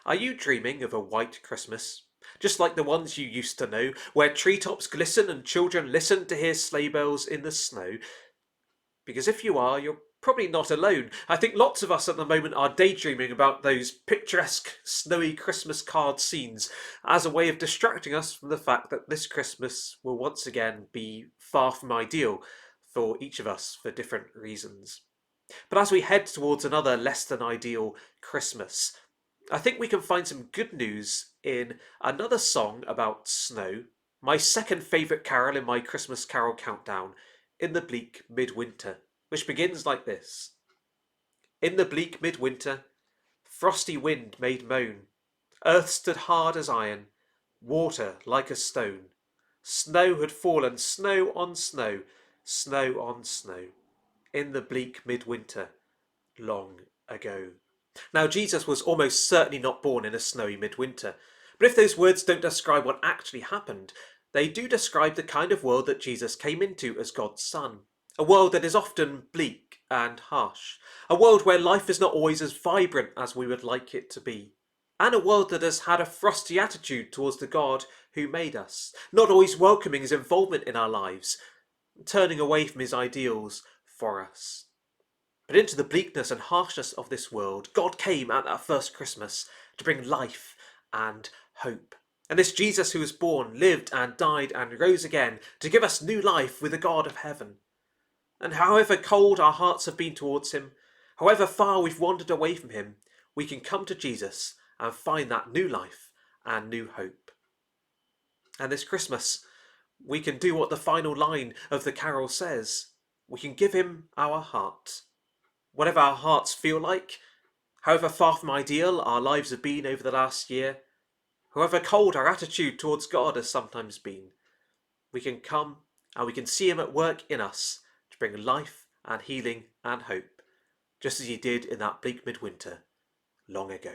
Are you dreaming of a white Christmas? Just like the ones you used to know, where treetops glisten and children listen to hear sleigh bells in the snow? Because if you are, you're probably not alone. I think lots of us at the moment are daydreaming about those picturesque, snowy Christmas card scenes as a way of distracting us from the fact that this Christmas will once again be far from ideal for each of us for different reasons. But as we head towards another less than ideal Christmas, I think we can find some good news in another song about snow, my second favourite carol in my Christmas carol countdown, In the Bleak Midwinter, which begins like this. In the bleak midwinter, frosty wind made moan, earth stood hard as iron, water like a stone. Snow had fallen, snow on snow, snow on snow, in the bleak midwinter, long ago. Now, Jesus was almost certainly not born in a snowy midwinter, but if those words don't describe what actually happened, they do describe the kind of world that Jesus came into as God's Son. A world that is often bleak and harsh. A world where life is not always as vibrant as we would like it to be. And a world that has had a frosty attitude towards the God who made us, not always welcoming his involvement in our lives, turning away from his ideals for us. But into the bleakness and harshness of this world, God came at that first Christmas to bring life and hope. And this Jesus who was born, lived and died and rose again to give us new life with the God of heaven. And however cold our hearts have been towards him, however far we've wandered away from him, we can come to Jesus and find that new life and new hope. And this Christmas, we can do what the final line of the carol says. We can give him our heart. Whatever our hearts feel like, however far from ideal our lives have been over the last year, however cold our attitude towards God has sometimes been, we can come and we can see him at work in us to bring life and healing and hope, just as he did in that bleak midwinter long ago.